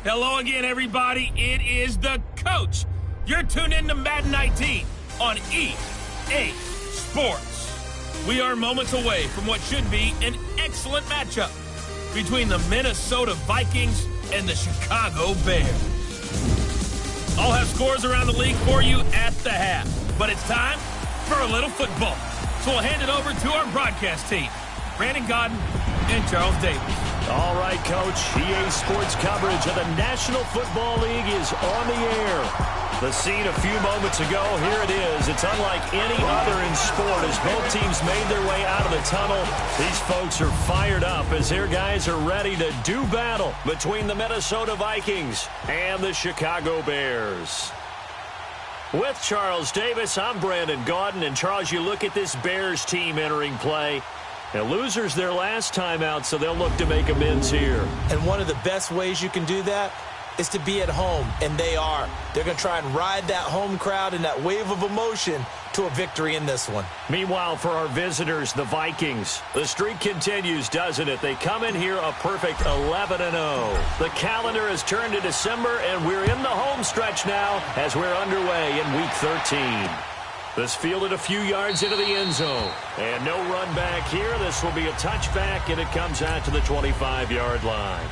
Hello again, everybody. It is the coach. You're tuned in to Madden 19 on EA Sports. We are moments away from what should be an excellent matchup between the Minnesota Vikings and the Chicago Bears. I'll have scores around the league for you at the half, but it's time for a little football. So we'll hand it over to our broadcast team, Brandon Godden and Charles Davis. All right, Coach. EA Sports coverage of the National Football League is on the air. The scene a few moments ago, here it is. It's unlike any other in sport as both teams made their way out of the tunnel. These folks are fired up as their guys are ready to do battle between the Minnesota Vikings and the Chicago Bears. With Charles Davis, I'm Brandon Godden. And Charles, you look at this Bears team entering play. Now, losers their last time out, so they'll look to make amends here. And one of the best ways you can do that is to be at home, and they are. They're going to try and ride that home crowd and that wave of emotion to a victory in this one. Meanwhile, for our visitors, the Vikings, the streak continues, doesn't it? They come in here a perfect 11-0. The calendar has turned to December, and we're in the home stretch now as we're underway in Week 13. This fielded a few yards into the end zone. And no run back here. This will be a touchback, and it comes out to the 25-yard line.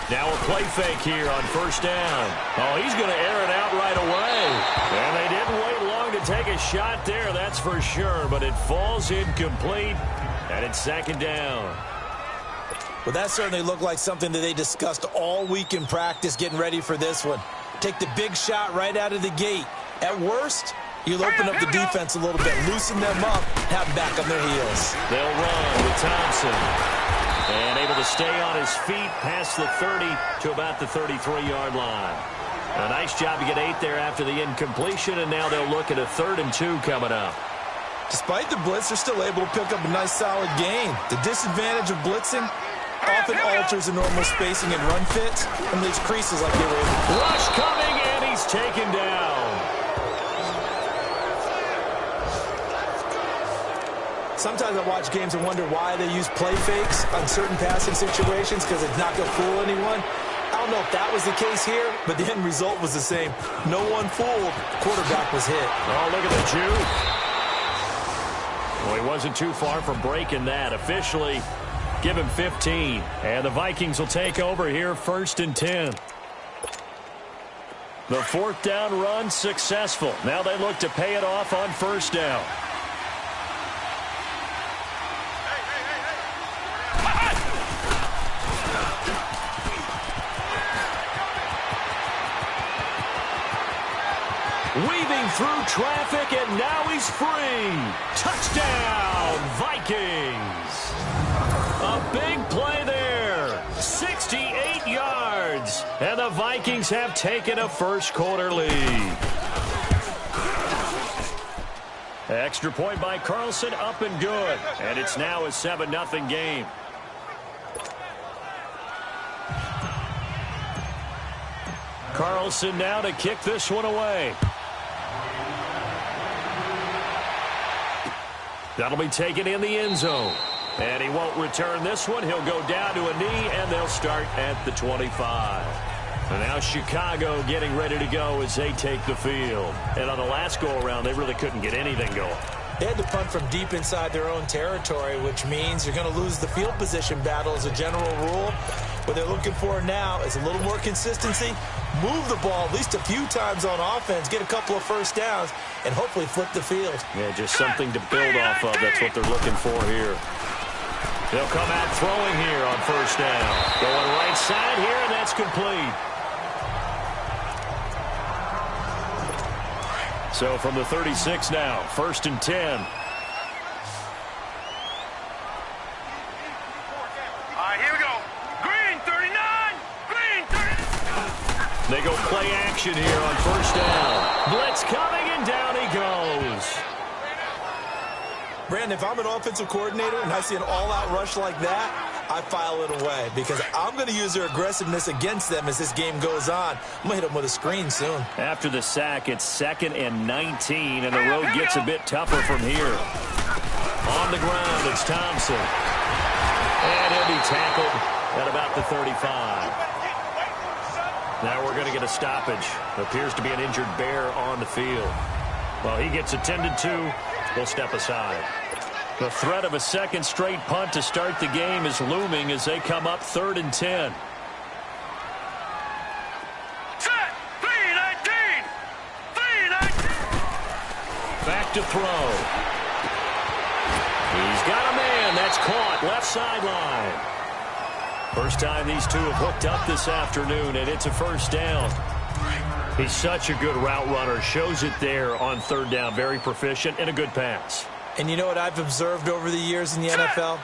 Now a play fake here on first down. Oh, he's going to air it out right away. And they didn't wait long to take a shot there, that's for sure. But it falls incomplete, and it's second down. Well, that certainly looked like something that they discussed all week in practice getting ready for this one. Take the big shot right out of the gate. At worst, you'll open up the defense a little bit, loosen them up, have them back on their heels. They'll run with Thompson. And able to stay on his feet past the 30 to about the 33-yard line. A nice job to get 8 there after the incompletion, and now they'll look at a 3rd and 2 coming up. Despite the blitz, they're still able to pick up a nice solid gain. The disadvantage of blitzing often alters the normal spacing and run fits and leaves creases like they were able to. Rush coming, and he's taken down. Sometimes I watch games and wonder why they use play fakes on certain passing situations because it's not going to fool anyone. I don't know if that was the case here, but the end result was the same. No one fooled. Quarterback was hit. Oh, look at the juke. Well, he wasn't too far from breaking that. Officially, give him 15. And the Vikings will take over here, 1st and 10. The 4th down run successful. Now they look to pay it off on 1st down. Weaving through traffic, and now he's free. Touchdown, Vikings. A big play there. 68 yards. And the Vikings have taken a first-quarter lead. Extra point by Carlson, up and good. And it's now a 7-0 game. Carlson now to kick this one away. That'll be taken in the end zone. And he won't return this one. He'll go down to a knee, and they'll start at the 25. And now Chicago getting ready to go as they take the field. And on the last go-around, they really couldn't get anything going. They had to punt from deep inside their own territory, which means you're going to lose the field position battle as a general rule. What they're looking for now is a little more consistency, move the ball at least a few times on offense, get a couple of first downs, and hopefully flip the field. Yeah, just something to build off of. That's what they're looking for here. They'll come out throwing here on 1st down. Going right side here, and that's complete. So from the 36 now, 1st and 10. They go play action here on 1st down. Blitz coming, and down he goes. Brandon, if I'm an offensive coordinator and I see an all-out rush like that, I file it away because I'm going to use their aggressiveness against them as this game goes on. I'm going to hit them with a screen soon. After the sack, it's 2nd and 19, and the road gets a bit tougher from here. On the ground, it's Thompson. And he'll be tackled at about the 35. Now we're going to get a stoppage. Appears to be an injured Bear on the field. Well, he gets attended to. We'll step aside. The threat of a second straight punt to start the game is looming as they come up 3rd and 10. Set! 3-19! 3-19! Back to throw. He's got a man. That's caught. Left sideline. First time these two have hooked up this afternoon, and it's a first down. He's such a good route runner. Shows it there on 3rd down. Very proficient and a good pass. And you know what I've observed over the years in the NFL?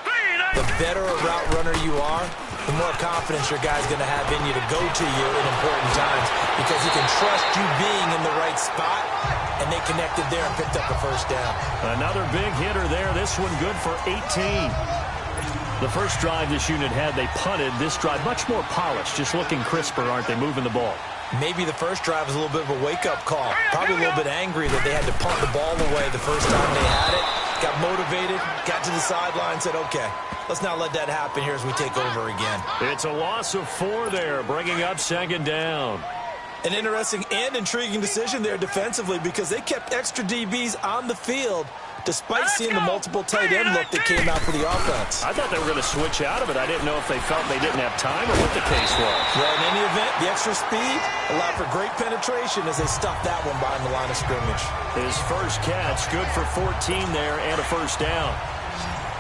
The better a route runner you are, the more confidence your guy's going to have in you to go to you in important times because he can trust you being in the right spot, and they connected there and picked up a first down. Another big hitter there. This one good for 18. The first drive this unit had, they punted. This drive much more polished, just looking crisper, aren't they, moving the ball? Maybe the first drive was a little bit of a wake-up call. Probably a little bit angry that they had to punt the ball away the first time they had it. Got motivated, got to the sideline, said, okay, let's not let that happen here as we take over again. It's a loss of 4 there, bringing up 2nd down. An interesting and intriguing decision there defensively because they kept extra DBs on the field despite seeing the multiple tight end look that came out for the offense. I thought they were going to switch out of it. I didn't know if they felt they didn't have time or what the case was. Well, in any event, the extra speed allowed for great penetration as they stuffed that one behind the line of scrimmage. His first catch, good for 14 there and a first down.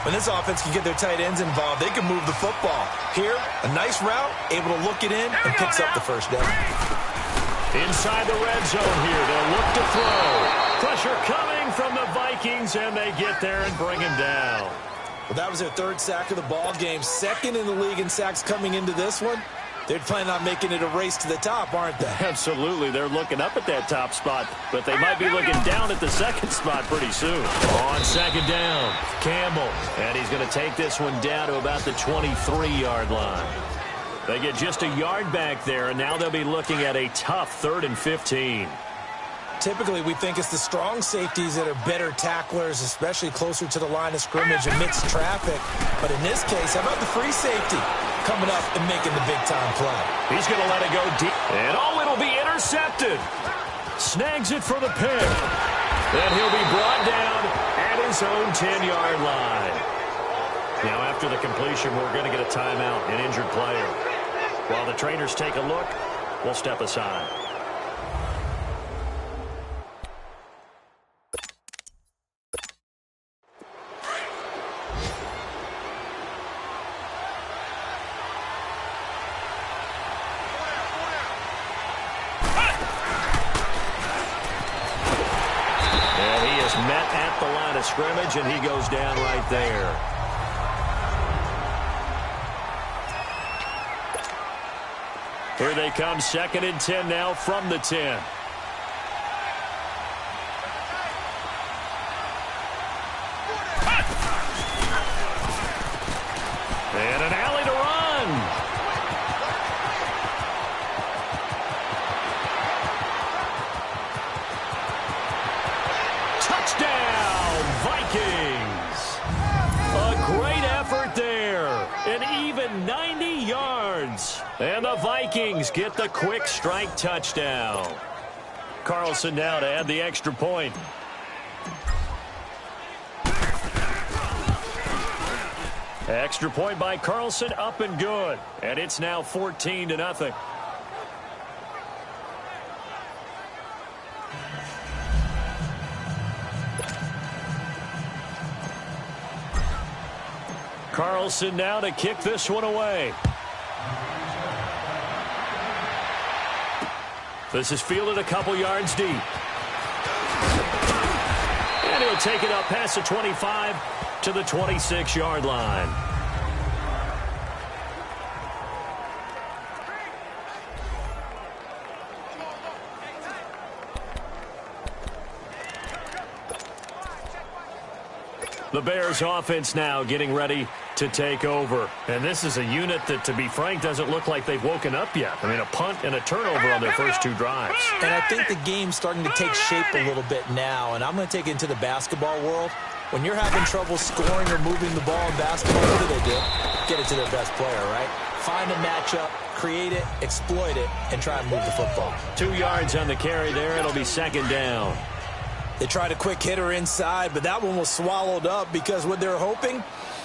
When this offense can get their tight ends involved, they can move the football. Here, a nice route, able to look it in, and picks up the first down. Inside the red zone here, they'll look to throw. Pressure coming from the Vikings, and they get there and bring him down. Well, that was their 3rd sack of the ball game. 2nd in the league in sacks coming into this one. They're planning on making it a race to the top, aren't they? Absolutely. They're looking up at that top spot, but they might be looking down at the 2nd spot pretty soon. On 2nd down, Campbell, and he's going to take this one down to about the 23-yard line. They get just a yard back there, and now they'll be looking at a tough 3rd and 15. Typically, we think it's the strong safeties that are better tacklers, especially closer to the line of scrimmage amidst traffic. But in this case, how about the free safety coming up and making the big-time play? He's going to let it go deep. And it'll be intercepted. Snags it for the pick. And he'll be brought down at his own 10-yard line. Now, after the completion, we're going to get a timeout, an injured player. While the trainers take a look, we'll step aside. Met at the line of scrimmage, and he goes down right there. Here they come, 2nd and 10 now from the 10. And an alley to run. Touchdown, Vikings. A great effort there. An even 90 yards. And the Vikings get the quick strike touchdown. Carlson now to add the extra point. Extra point by Carlson, up and good. And it's now 14-0. Carlson now to kick this one away. This is fielded a couple yards deep. And he'll take it up past the 25 to the 26-yard line. The Bears offense now getting ready to take over. And this is a unit that, to be frank, doesn't look like they've woken up yet. I mean, a punt and a turnover on their first 2 drives. And I think the game's starting to take shape a little bit now, and I'm going to take it into the basketball world. When you're having trouble scoring or moving the ball in basketball, what do? Get it to their best player, right? Find a matchup, create it, exploit it, and try and move the football. 2 yards on the carry there. It'll be second down. They tried a quick hitter inside, but that one was swallowed up because what they're hoping,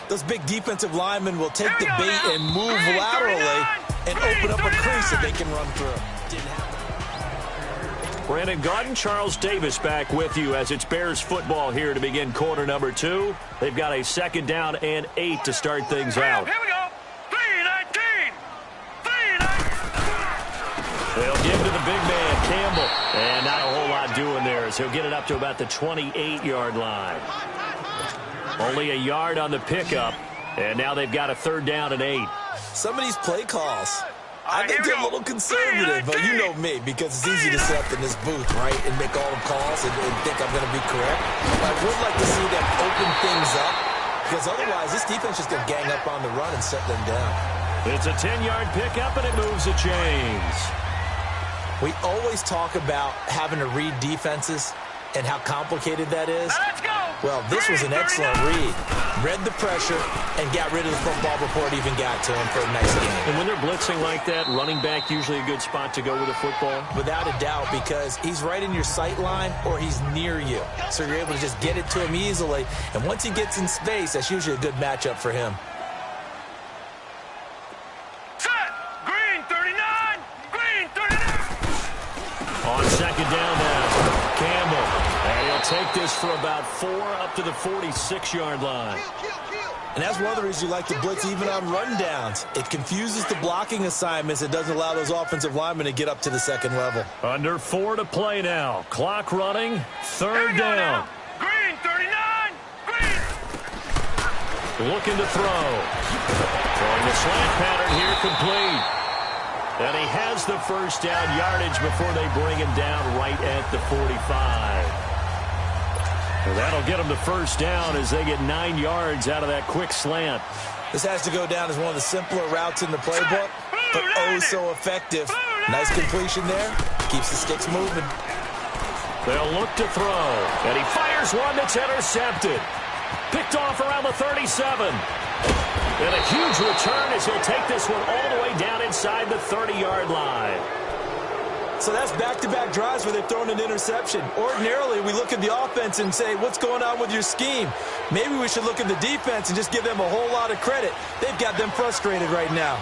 those big defensive linemen will take the bait and move laterally and open up a crease that they can run through. Didn't happen. Brandon Gaudin, Charles Davis back with you as it's Bears football here to begin quarter number 2. They've got a second down and 8 to start things out. Here we go. 3-19. 3-19. They'll give to the big man, Campbell. And not a whole lot doing there as he'll get it up to about the 28-yard line. Only a yard on the pickup, and now they've got a third down and 8. Some of these play calls, I think they're a little conservative, but you know me, because it's easy to sit up in this booth, right, and make all the calls and think I'm going to be correct. I would like to see them open things up, because otherwise this defense is going to gang up on the run and set them down. It's a 10-yard pickup, and it moves the chains. We always talk about having to read defenses and how complicated that is. Let's go. Well, this was an excellent read. Read the pressure and got rid of the football before it even got to him for a nice game. And when they're blitzing like that, running back usually a good spot to go with a football? Without a doubt, because he's right in your sight line or he's near you. So you're able to just get it to him easily. And once he gets in space, that's usually a good matchup for him. Set. Green 39. Green 39. On second down now, Campbell. And he'll take this for about 4 up to the 46-yard line. And that's one of the reasons you like to blitz even on rundowns. It confuses the blocking assignments. It doesn't allow those offensive linemen to get up to the second level. Under 4 to play now. Clock running. Third down. Green 39. Green. Looking to throw. Throwing the slant pattern here complete. And he has the first down yardage before they bring him down right at the 45. And that'll get them the first down as they get 9 yards out of that quick slant. This has to go down as one of the simpler routes in the playbook, but oh so effective. Nice completion there. Keeps the sticks moving. They'll look to throw. And he fires one that's intercepted. Picked off around the 37. And a huge return as he'll take this one all the way down inside the 30-yard line. So that's back-to-back drives where they've thrown an interception. Ordinarily, we look at the offense and say, what's going on with your scheme? Maybe we should look at the defense and just give them a whole lot of credit. They've got them frustrated right now.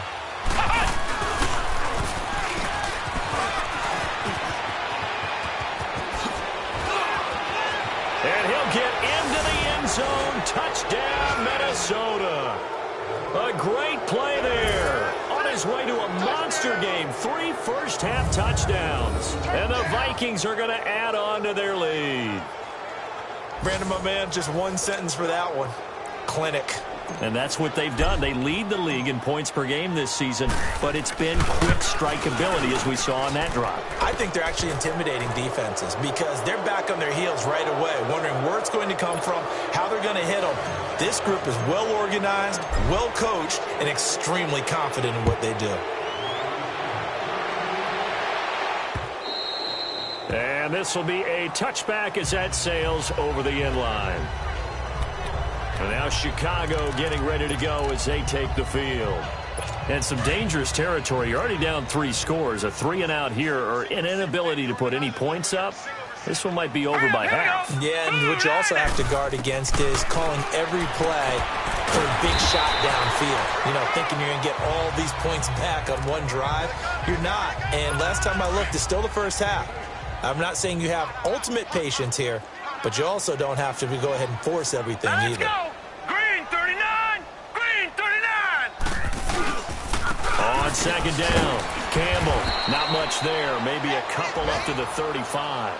And he'll get into the end zone. Touchdown, Minnesota. A great play there. On his way to a monster game. 3 first-half touchdowns. And the Vikings are going to add on to their lead. Brandon, my man, just one sentence for that one. Clinic. And that's what they've done. They lead the league in points per game this season, but it's been quick strikeability as we saw on that drive. I think they're actually intimidating defenses because they're back on their heels right away, wondering where it's going to come from, how they're going to hit them. This group is well organized, well coached, and extremely confident in what they do. And this will be a touchback as that sails over the end line. And now Chicago getting ready to go as they take the field. And some dangerous territory. You're already down 3 scores. A 3-and-out here or an inability to put any points up. This one might be over by half. Yeah, and what you also have to guard against is calling every play for a big shot downfield. You know, thinking you're going to get all these points back on one drive. You're not. And last time I looked, it's still the first half. I'm not saying you have ultimate patience here, but you also don't have to go ahead and force everything either. Go. Green 39. Green 39. On second down, Campbell. Not much there. Maybe a couple up to the 35.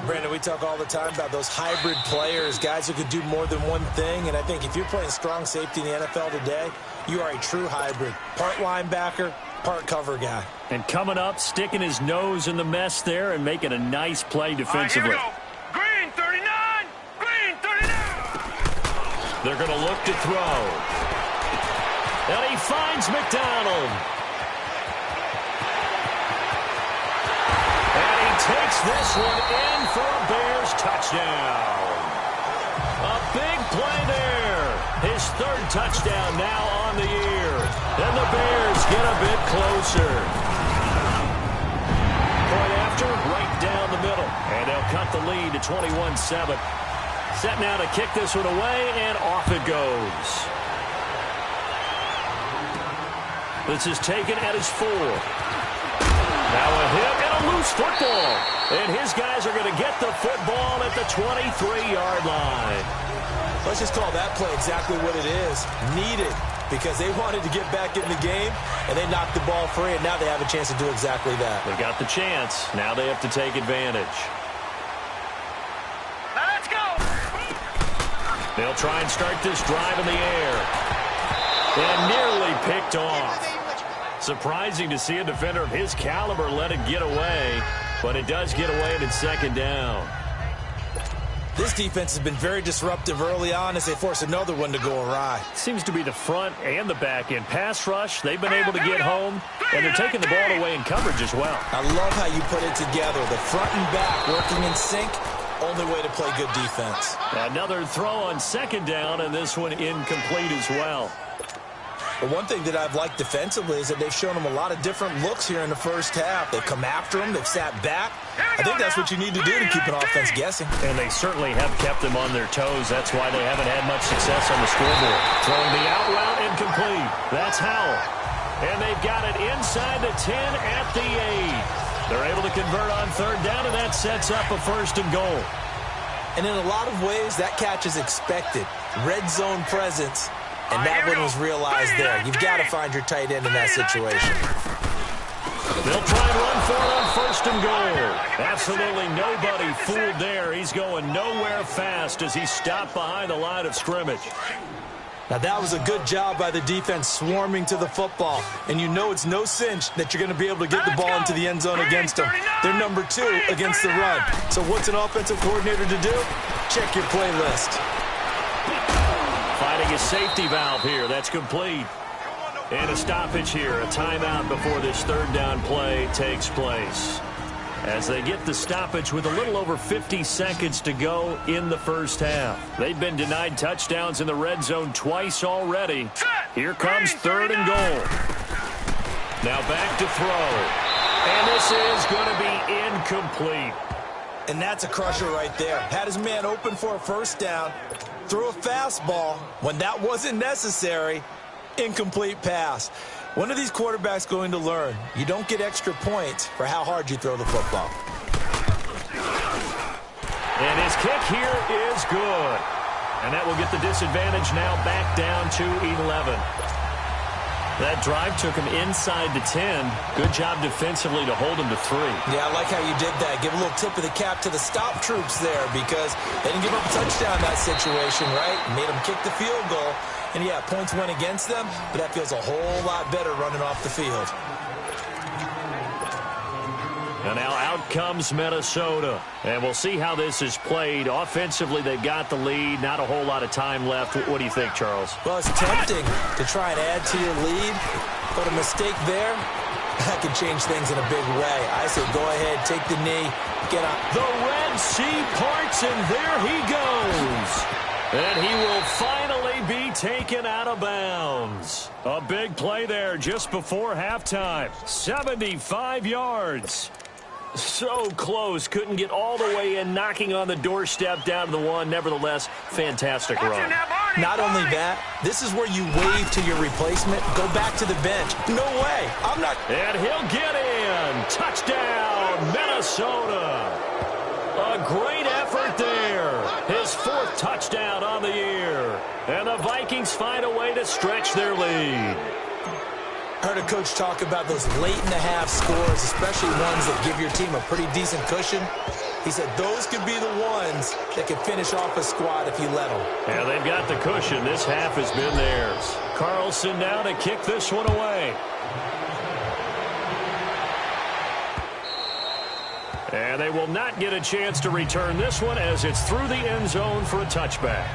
Brandon, we talk all the time about those hybrid players, guys who could do more than one thing. And I think if you're playing strong safety in the NFL today, you are a true hybrid. Part linebacker, part cover guy. And coming up, sticking his nose in the mess there and making a nice play defensively. Here we go. Green 39. Green 39. They're going to look to throw. And he finds McDonald. And he takes this one in for a Bears touchdown. A big play there. His third touchdown now on the year. And the Bears get a bit closer. Point after, right down the middle. And they'll cut the lead to 21-7. Set now to kick this one away, and off it goes. This is taken at his 4. Now a hit and a loose football. And his guys are going to get the football at the 23-yard line. Let's just call that play exactly what it is. Needed, because they wanted to get back in the game, and they knocked the ball free, and now they have a chance to do exactly that. They got the chance. Now they have to take advantage. Let's go! They'll try and start this drive in the air. And nearly picked off. Surprising to see a defender of his caliber let it get away, but it does get away and it's second down. This defense has been very disruptive early on as they force another one to go awry. Seems to be the front and the back end. Pass rush, they've been able to get home, and they're taking the ball away in coverage as well. I love how you put it together. The front and back working in sync. Only way to play good defense. Another throw on second down, and this one incomplete as well. But one thing that I've liked defensively is that they've shown them a lot of different looks here in the first half. They've come after them. They've sat back. I think that's what you need to do to keep an offense guessing. And they certainly have kept them on their toes. That's why they haven't had much success on the scoreboard. Throwing the out route incomplete. That's Howell. And they've got it inside the 10 at the 8. They're able to convert on third down, and that sets up a first and goal. And in a lot of ways, that catch is expected. Red zone presence. And that one was realized there. You've got to find your tight end in that situation. They'll try and run for it on first and goal. Absolutely nobody fooled there. He's going nowhere fast as he stopped behind the line of scrimmage. Now, that was a good job by the defense swarming to the football. And you know it's no cinch that you're going to be able to get the ball into the end zone against them. They're number 2 against the run. So what's an offensive coordinator to do? Check your playlist. Finding a safety valve here. That's complete. And a stoppage here. A timeout before this third down play takes place. As they get the stoppage with a little over 50 seconds to go in the first half. They've been denied touchdowns in the red zone twice already. Here comes third and goal. Now back to throw. And this is going to be incomplete. And that's a crusher right there. Had his man open for a first down. Threw a fastball when that wasn't necessary. Incomplete pass. When are these quarterbacks going to learn? You don't get extra points for how hard you throw the football. And his kick here is good. And that will get the disadvantage now back down to 11. That drive took him inside the 10. Good job defensively to hold him to 3. Yeah, I like how you did that. Give a little tip of the cap to the stop troops there because they didn't give up a touchdown in that situation, right? Made them kick the field goal. And, yeah, points went against them, but that feels a whole lot better running off the field. And now out comes Minnesota. And we'll see how this is played. Offensively, they've got the lead. Not a whole lot of time left. What do you think, Charles? Well, it's tempting to try and add to your lead, but a mistake there, that can change things in a big way. I say go ahead, take the knee, get on. The Red Sea parts, and there he goes. And he will finally be taken out of bounds. A big play there just before halftime. 75 yards. So close. Couldn't get all the way in, knocking on the doorstep down to the 1. Nevertheless, fantastic run. Not only that, this is where you wave to your replacement. Go back to the bench. No way. I'm not. And he'll get in. Touchdown, Minnesota. A great effort there. His 4th touchdown on the year. And the Vikings find a way to stretch their lead. Heard a coach talk about those late-in-the-half scores, especially ones that give your team a pretty decent cushion. He said those could be the ones that can finish off a squad if you let them. Yeah, they've got the cushion. This half has been theirs. Carlson now to kick this one away. And they will not get a chance to return this one as it's through the end zone for a touchback.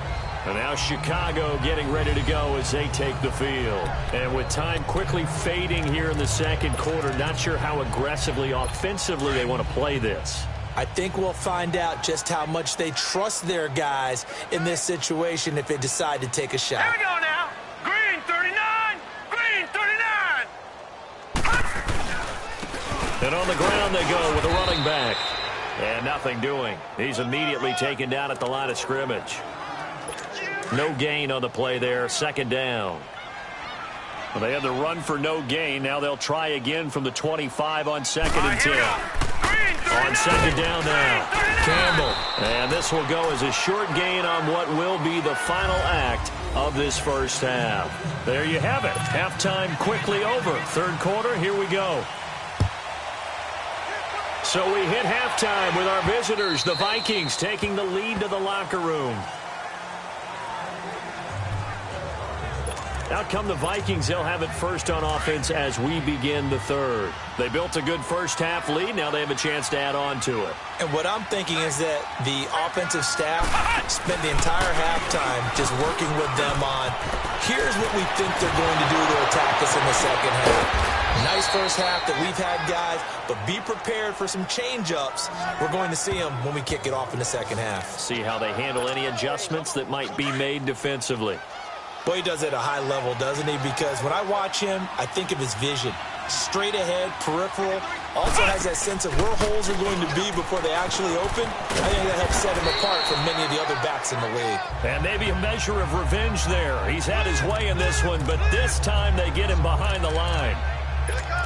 And now Chicago getting ready to go as they take the field. And with time quickly fading here in the second quarter, not sure how aggressively, offensively they want to play this. I think we'll find out just how much they trust their guys in this situation if they decide to take a shot. Here we go now. Green 39. Green 39. And on the ground they go with a running back. And nothing doing. He's immediately taken down at the line of scrimmage. No gain on the play there. Second down. Well, they had the run for no gain. Now they'll try again from the 25 on second and 10. On second down now, Campbell. And this will go as a short gain on what will be the final act of this first half. There you have it. Halftime quickly over. Third quarter, here we go. So we hit halftime with our visitors, the Vikings, taking the lead to the locker room. Out come the Vikings. They'll have it first on offense as we begin the third. They built a good first half lead. Now they have a chance to add on to it. And what I'm thinking is that the offensive staff spent the entire halftime just working with them on, here's what we think they're going to do to attack us in the second half. Nice first half that we've had, guys, but be prepared for some change-ups. We're going to see them when we kick it off in the second half. See how they handle any adjustments that might be made defensively. Boy, he does it at a high level, doesn't he? Because when I watch him, I think of his vision. Straight ahead, peripheral. Also has that sense of where holes are going to be before they actually open. I think that helps set him apart from many of the other backs in the league. And maybe a measure of revenge there. He's had his way in this one, but this time they get him behind the line.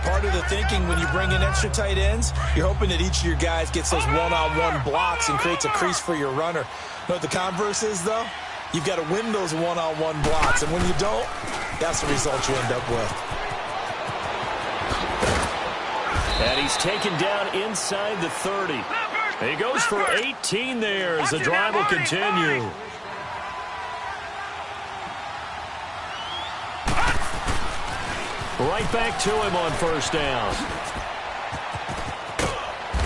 Part of the thinking when you bring in extra tight ends, you're hoping that each of your guys gets those one-on-one blocks and creates a crease for your runner. You know what the converse is, though? You've got to win those one-on-one blocks, and when you don't, that's the result you end up with. And he's taken down inside the 30. He goes for 18 there as the drive will continue. Right back to him on first down.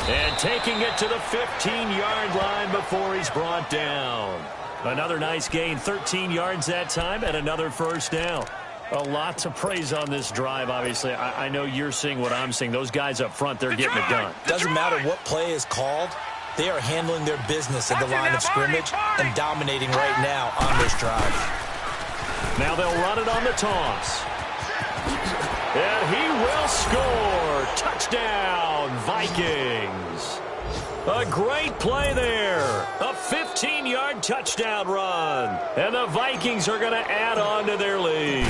And taking it to the 15-yard line before he's brought down. Another nice gain, 13 yards that time, and another first down. A lot to praise on this drive, obviously. I know you're seeing what I'm seeing. Those guys up front, they're getting it done. Doesn't matter what play is called. They are handling their business at the line of scrimmage and dominating right now on this drive. Now they'll run it on the toss. And he will score. Touchdown, Vikings. A great play there. A 15-yard touchdown run. And the Vikings are going to add on to their lead.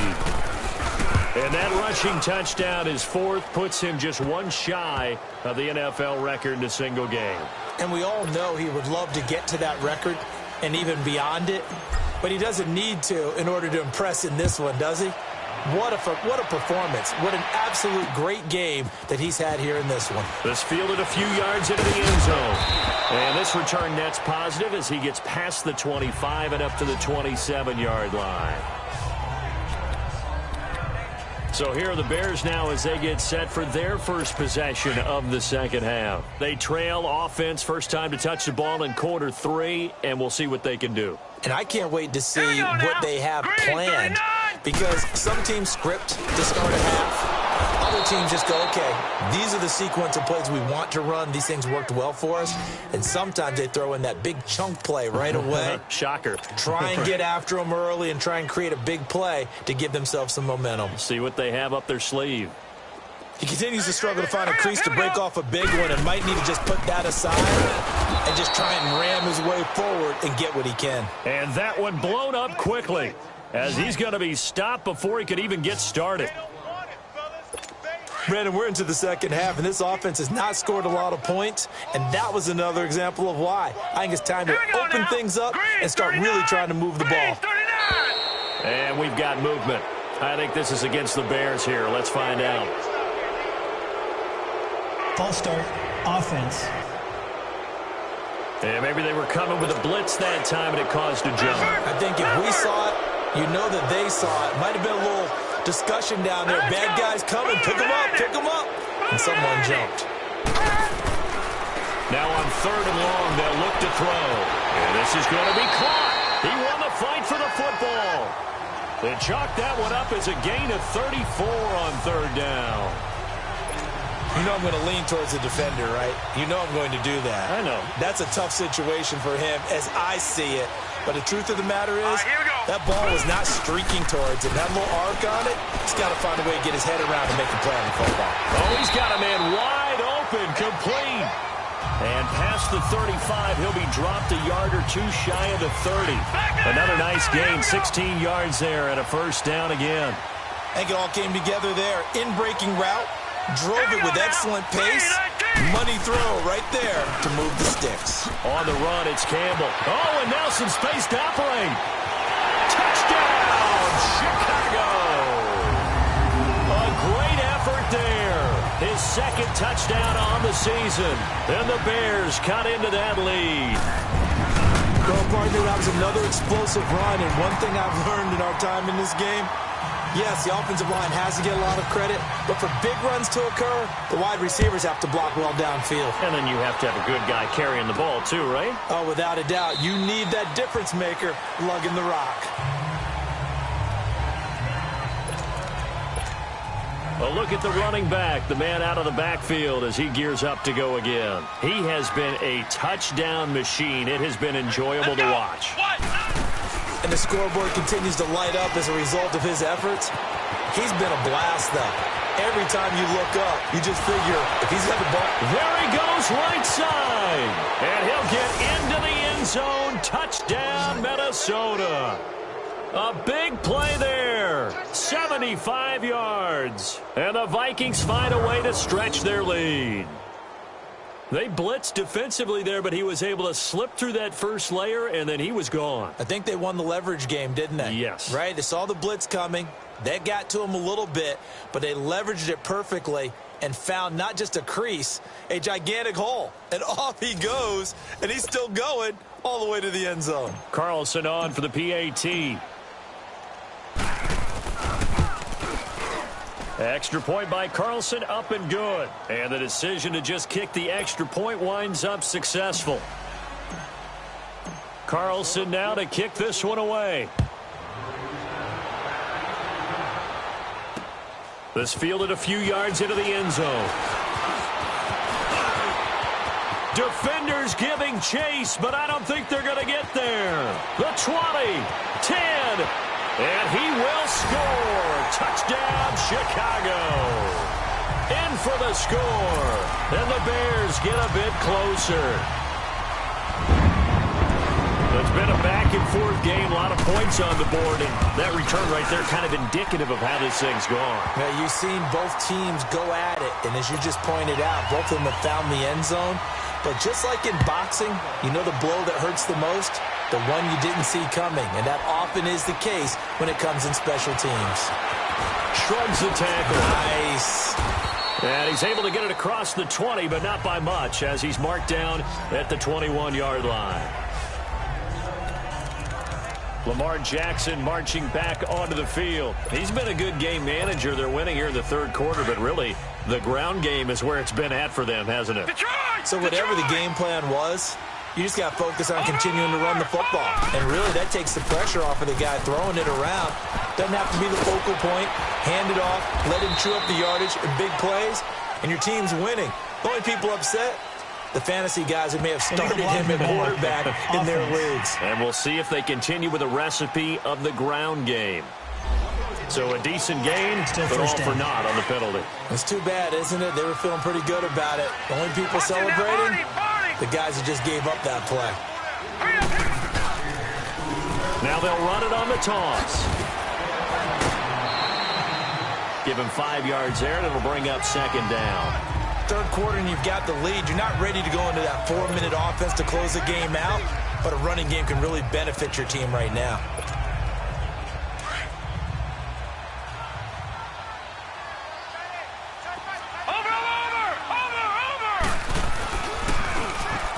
And that rushing touchdown, his fourth, puts him just one shy of the NFL record in a single game. And we all know he would love to get to that record and even beyond it. But he doesn't need to in order to impress in this one, does he? What a performance. What an absolute great game that he's had here in this one. This fielded a few yards into the end zone. And this return net's positive as he gets past the 25 and up to the 27-yard line. So here are the Bears now as they get set for their first possession of the second half. They trail offense, first time to touch the ball in quarter 3, and we'll see what they can do. And I can't wait to see what they have planned, because some teams script to start a half. Other teams just go, okay, these are the sequence of plays we want to run. These things worked well for us. And sometimes they throw in that big chunk play right away. Shocker. Try and get after them early and try and create a big play to give themselves some momentum. See what they have up their sleeve. He continues to struggle to find a crease to break off a big one and might need to just put that aside and just try and ram his way forward and get what he can. And that one blown up quickly as he's going to be stopped before he could even get started. Brandon, we're into the second half, and this offense has not scored a lot of points, and that was another example of why. I think it's time to open things up and start really trying to move the ball. And we've got movement. I think this is against the Bears here. Let's find out. False start, offense. And maybe they were coming with a blitz that time, and it caused a jump. I think if we saw it, you know that they saw it. Might have been a little discussion down there. Bad guys coming. Pick them up. Pick them up. And someone jumped. Now on 3rd and long, they'll look to throw. And this is going to be caught. He won the fight for the football. They chalked that one up as a gain of 34 on third down. You know I'm going to lean towards the defender, right? You know I'm going to do that. I know. That's a tough situation for him as I see it. But the truth of the matter is, that ball was not streaking towards him. That little arc on it, he's got to find a way to get his head around and make a play on the football. Oh, he's got a man wide open, complete. And past the 35, he'll be dropped a yard or two shy of the 30. Another nice gain, 16 yards there and a first down again. I think it all came together there. In-breaking route, drove it with excellent pace. Money throw right there to move the sticks. On the run, it's Campbell. Oh, and now some space to operate. Touchdown, Chicago. A great effort there. His second touchdown on the season. And the Bears cut into that lead. Well, partner, that was another explosive run. And one thing I've learned in our time in this game, yes, the offensive line has to get a lot of credit, but for big runs to occur, the wide receivers have to block well downfield. And then you have to have a good guy carrying the ball too, right? Oh, without a doubt. You need that difference maker lugging the rock. A look at the running back, the man out of the backfield as he gears up to go again. He has been a touchdown machine. It has been enjoyable to watch. And the scoreboard continues to light up as a result of his efforts. He's been a blast, though. Every time you look up, you just figure, if he's got the ball. There he goes, right side. And he'll get into the end zone. Touchdown, Minnesota. A big play there. 75 yards. And the Vikings find a way to stretch their lead. They blitzed defensively there, but he was able to slip through that first layer, and then he was gone. I think they won the leverage game, didn't they? Yes. Right? They saw the blitz coming. That got to him a little bit, but they leveraged it perfectly and found not just a crease, a gigantic hole. And off he goes, and he's still going all the way to the end zone. Carlson on for the PAT. Extra point by Carlson, up and good. And the decision to just kick the extra point winds up successful. Carlson now to kick this one away. This fielded a few yards into the end zone. Defenders giving chase, but I don't think they're going to get there. The 20, 10, and he will score. Touchdown, Chicago. In for the score. And the Bears get a bit closer. It's been a back-and-forth game, a lot of points on the board, and that return right there kind of indicative of how this thing's gone. Now, you've seen both teams go at it, and as you just pointed out, both of them have found the end zone. But just like in boxing, you know the blow that hurts the most? The one you didn't see coming, and that often is the case when it comes in special teams. Shrugs the tackle. Nice. And he's able to get it across the 20, but not by much, as he's marked down at the 21-yard line. Lamar Jackson marching back onto the field. He's been a good game manager. They're winning here in the third quarter, but really the ground game is where it's been at for them, hasn't it? So whatever the game plan was, you just got to focus on continuing to run the football. And really that takes the pressure off of the guy throwing it around. Doesn't have to be the focal point. Hand it off, let him chew up the yardage in big plays, and your team's winning. The only people upset, the fantasy guys who may have started him at quarterback in their leagues. And we'll see if they continue with a recipe of the ground game. So a decent gain, but all for naught on the penalty. It's too bad, isn't it? They were feeling pretty good about it. The only people celebrating, the guys who just gave up that play. Now they'll run it on the toss. Give him 5 yards there, and it'll bring up second down. Third quarter and you've got the lead. You're not ready to go into that 4-minute offense to close the game out, but a running game can really benefit your team right now.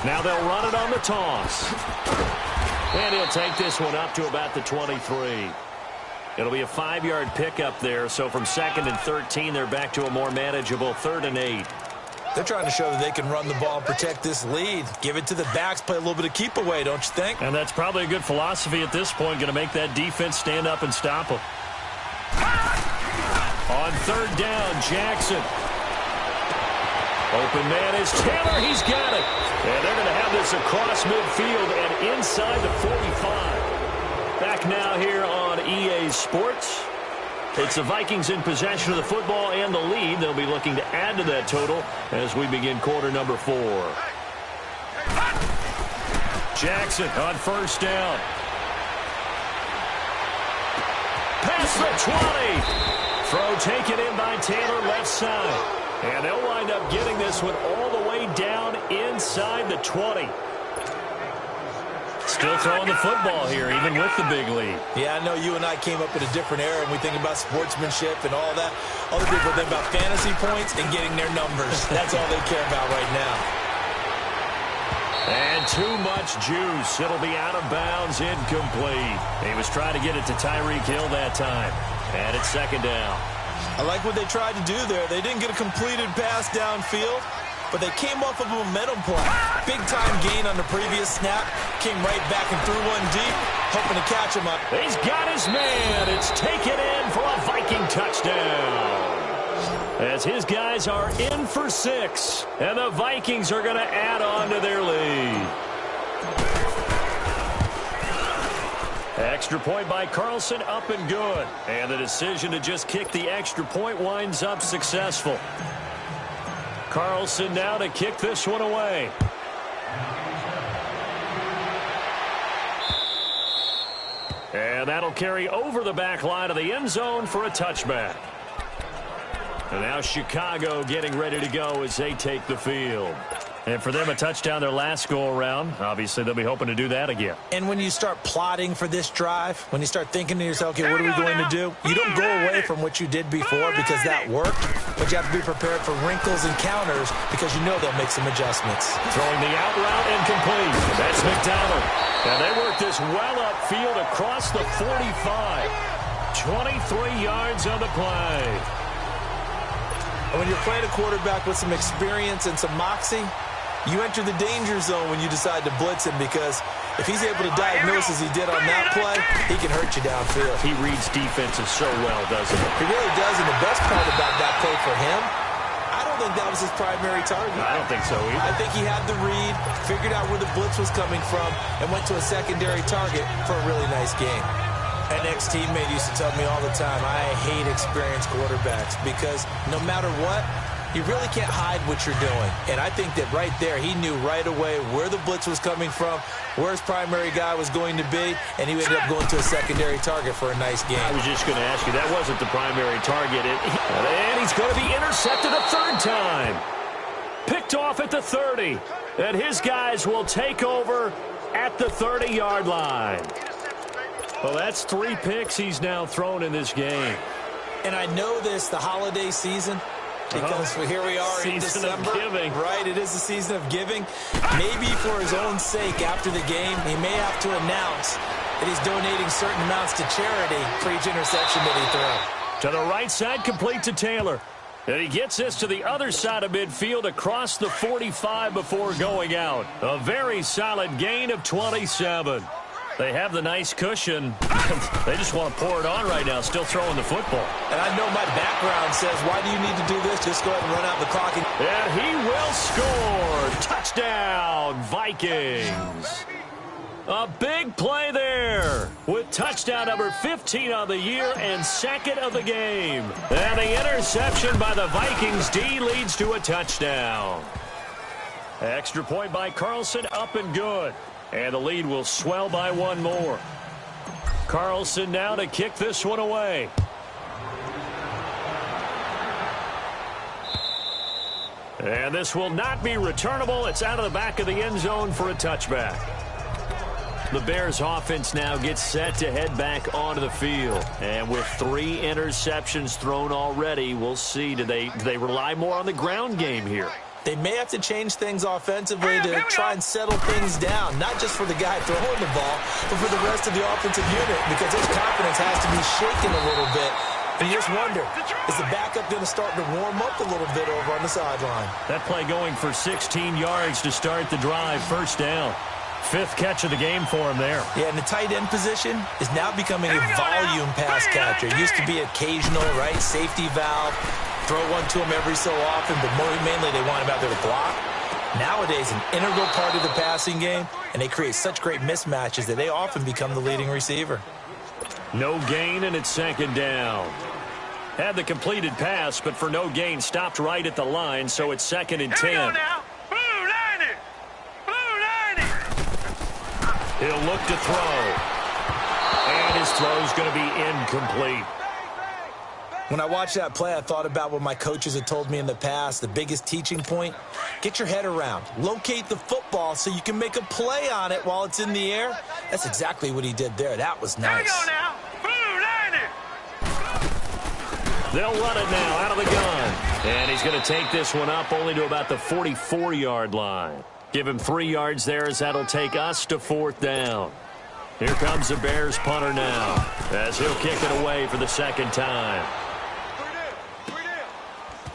Now they'll run it on the toss. And he'll take this one up to about the 23. It'll be a 5-yard pickup there, so from 2nd and 13, they're back to a more manageable 3rd and 8. They're trying to show that they can run the ball and protect this lead. Give it to the backs, play a little bit of keep away, don't you think? And that's probably a good philosophy at this point, going to make that defense stand up and stop them. On third down, Jackson. Open man is Taylor. He's got it. And they're going to have this across midfield and inside the 45. Back now here on EA Sports. It's the Vikings in possession of the football and the lead. They'll be looking to add to that total as we begin quarter number 4. Jackson on first down. Past the 20. Throw taken in by Taylor left side. And they'll wind up getting this one all the way down inside the 20. Still throwing the football here, even with the big lead. Yeah, I know you and I came up in a different era, and we think about sportsmanship and all that. Other people think about fantasy points and getting their numbers. That's all they care about right now. And too much juice. It'll be out of bounds, incomplete. He was trying to get it to Tyreek Hill that time. And it's second down. I like what they tried to do there. They didn't get a completed pass downfield, but they came off of a momentum play. Big-time gain on the previous snap. Came right back and threw one deep, hoping to catch him up. He's got his man. It's taken in for a Viking touchdown. As his guys are in for 6, and the Vikings are going to add on to their lead. Extra point by Carlson, up and good. And the decision to just kick the extra point winds up successful. Carlson now to kick this one away. And that'll carry over the back line of the end zone for a touchback. And now Chicago getting ready to go as they take the field. And for them, a touchdown their last go-around. Obviously, they'll be hoping to do that again. And when you start plotting for this drive, when you start thinking to yourself, okay, what are we going to do? You don't go away from what you did before because that worked, but you have to be prepared for wrinkles and counters because you know they'll make some adjustments. Throwing the out route and complete. That's McDonald. And they work this well upfield across the 45. 23 yards on the play. And when you're playing a quarterback with some experience and some moxie, you enter the danger zone when you decide to blitz him because if he's able to diagnose as he did on that play, he can hurt you downfield. He reads defenses so well, doesn't he? He really does, and the best part about that play for him, I don't think that was his primary target. I don't think so either. I think he had the read, figured out where the blitz was coming from, and went to a secondary target for a really nice game. An ex-teammate used to tell me all the time, I hate experienced quarterbacks because no matter what, you really can't hide what you're doing. And I think that right there, he knew right away where the blitz was coming from, where his primary guy was going to be, and he ended up going to a secondary target for a nice game. I was just going to ask you, that wasn't the primary target. And he's going to be intercepted a third time. Picked off at the 30. And his guys will take over at the 30-yard line. Well, that's 3 picks he's now thrown in this game. And I know this, the holiday season, because here we are in December. Of giving. Right, it is the season of giving. Maybe for his own sake, after the game, he may have to announce that he's donating certain amounts to charity for each interception that he throws. To the right side, complete to Taylor. And he gets this to the other side of midfield across the 45 before going out. A very solid gain of 27. They have the nice cushion. They just want to pour it on right now, still throwing the football. And I know my background says, why do you need to do this? Just go ahead and run out the clock. And he will score. Touchdown, Vikings. A big play there with touchdown number 15 on the year and second of the game. And the interception by the Vikings D leads to a touchdown. Extra point by Carlson, up and good. And the lead will swell by 1 more. Carlson now to kick this one away. And this will not be returnable. It's out of the back of the end zone for a touchback. The Bears offense now gets set to head back onto the field. And with 3 interceptions thrown already, we'll see. Do they rely more on the ground game here? They may have to change things offensively to try and settle things down, not just for the guy throwing the ball, but for the rest of the offensive unit, because his confidence has to be shaken a little bit And you just wonder, is the backup going to start to warm up a little bit over on the sideline? That play going for 16 yards to start the drive. First down. 5th catch of the game for him there. Yeah, and the tight end position is now becoming a volume pass catcher. It used to be occasional, right? Safety valve. Throw one to him every so often, but mainly they want him out there to block. Nowadays, an integral part of the passing game, and they create such great mismatches that they often become the leading receiver. No gain, and it's 2nd down. Had the completed pass, but for no gain, stopped right at the line, so it's 2nd and 10. He'll look to throw. And his throw's going to be incomplete. When I watched that play, I thought about what my coaches had told me in the past. The biggest teaching point, get your head around. Locate the football so you can make a play on it while it's in the air. That's exactly what he did there. That was nice. They'll run it now out of the gun. And he's going to take this one up only to about the 44-yard line. Give him 3 yards there as that'll take us to 4th down. Here comes the Bears punter now as he'll kick it away for the 2nd time.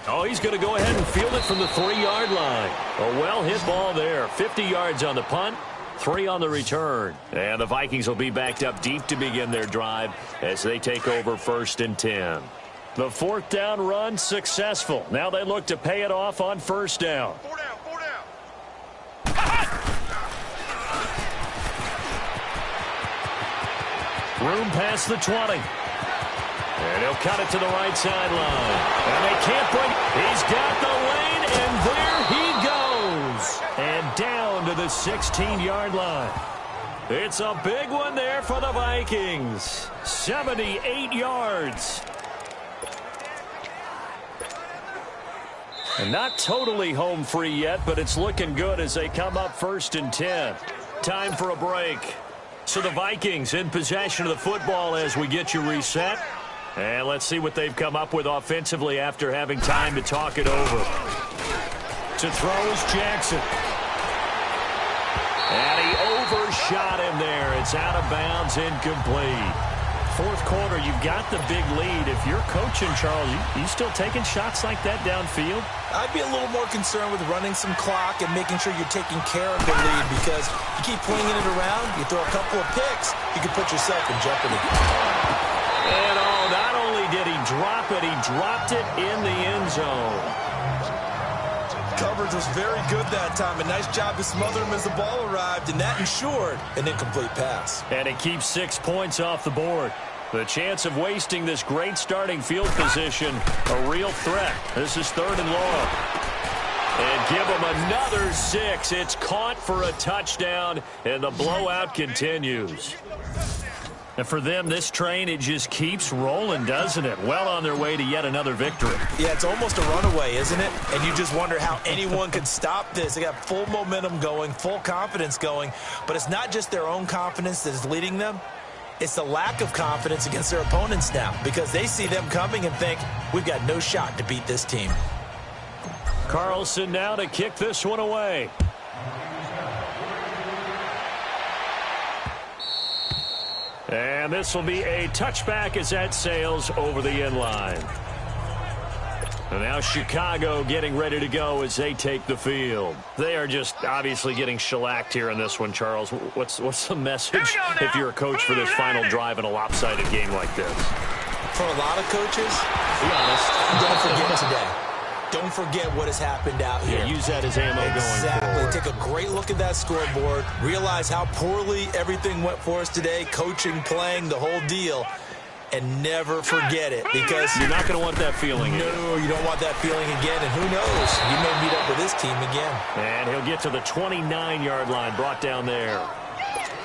Oh, he's going to go ahead and field it from the 3-yard line. A well-hit ball there. 50 yards on the punt, 3 on the return. And the Vikings will be backed up deep to begin their drive as they take over 1st and 10. The 4th down run successful. Now they look to pay it off on 1st down. Room past the 20. And he'll cut it to the right sideline. And they can't break. He's got the lane, and there he goes. And down to the 16-yard line. It's a big one there for the Vikings. 78 yards. And not totally home free yet, but it's looking good as they come up 1st and 10. Time for a break. So the Vikings in possession of the football as we get you reset. And let's see what they've come up with offensively after having time to talk it over. To throw is Jackson. And he overshot him there. It's out of bounds, incomplete. 4th quarter, you've got the big lead. If you're coaching, Charles, you still taking shots like that downfield? I'd be a little more concerned with running some clock and making sure you're taking care of the lead, because you keep swinging it around, you throw a couple of picks, you can put yourself in jeopardy. And not only did he drop it, he dropped it in the end zone. Coverage was very good that time. A nice job to smother him as the ball arrived, and that ensured an incomplete pass. And it keeps 6 points off the board. The chance of wasting this great starting field position, a real threat. This is 3rd and long. And give them another 6. It's caught for a touchdown, and the blowout continues. And for them, this train, it just keeps rolling, doesn't it? Well on their way to yet another victory. Yeah, it's almost a runaway, isn't it? And you just wonder how anyone could stop this. They got full momentum going, full confidence going. But it's not just their own confidence that is leading them. It's the lack of confidence against their opponents now, because they see them coming and think, we've got no shot to beat this team. Carlson now to kick this one away. And this will be a touchback as that sails over the end line. And now Chicago getting ready to go as they take the field. They are just obviously getting shellacked here in this one, Charles. What's the message if you're a coach for this final drive in a lopsided game like this? For a lot of coaches, be honest, don't forget today. Don't forget what has happened out here. Yeah, use that as ammo going forward. Take a great look at that scoreboard. Realize how poorly everything went for us today. Coaching, playing, the whole deal. And never forget it, because you're not going to want that feeling again. No, you don't want that feeling again. And who knows? You may meet up with this team again. And he'll get to the 29-yard line, brought down there.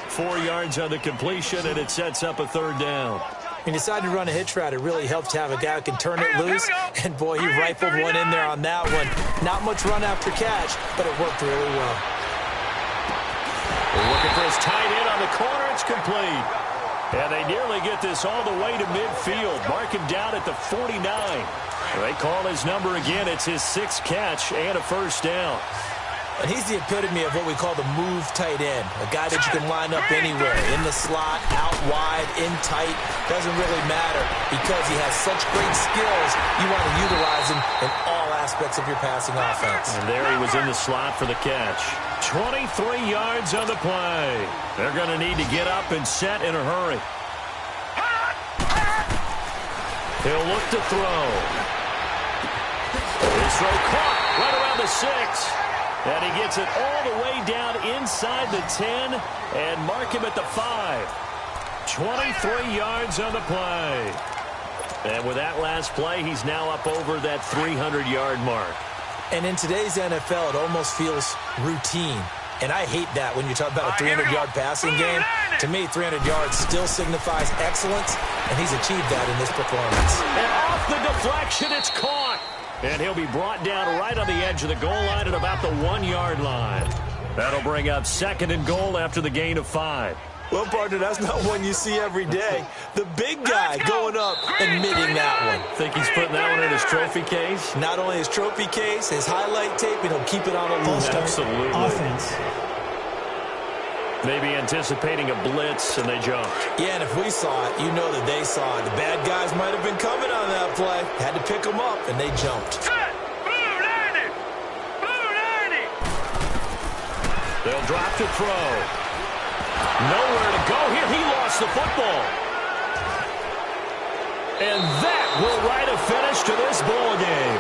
4 yards on the completion, and it sets up a 3rd down. He decided to run a hitch route. It really helps to have a guy who can turn it loose. And, boy, he rifled one in there on that one. Not much run after catch, but it worked really well. We're looking for his tight end on the corner. It's complete. And they nearly get this all the way to midfield. Mark him down at the 49. They call his number again. It's his 6th catch and a 1st down. And he's the epitome of what we call the move tight end, a guy that you can line up anywhere, in the slot, out wide, in tight, doesn't really matter because he has such great skills. You want to utilize him in all aspects of your passing offense. And there he was in the slot for the catch. 23 yards on the play. They're going to need to get up and set in a hurry. He'll look to throw. His throw caught right around the 6. And he gets it all the way down inside the 10 and mark him at the 5. 23 yards on the play. And with that last play, he's now up over that 300-yard mark. And in today's NFL, it almost feels routine. And I hate that when you talk about a 300-yard passing game. To me, 300 yards still signifies excellence, and he's achieved that in this performance. And off the deflection, it's caught. And he'll be brought down right on the edge of the goal line at about the 1-yard line. That'll bring up 2nd and goal after the gain of 5. Well, partner, that's not one you see every day. The big guy going up and admitting that one. Think he's putting that one in his trophy case? Not only his trophy case, his highlight tape, and he'll keep it on a loop. Absolutely. Offense. Maybe anticipating a blitz, and they jumped. Yeah, and if we saw it, you know that they saw it. The bad guys might have been coming on that play. Had to pick them up, and they jumped. They'll drop to throw. Nowhere to go here. He lost the football. And that will write a finish to this ball game.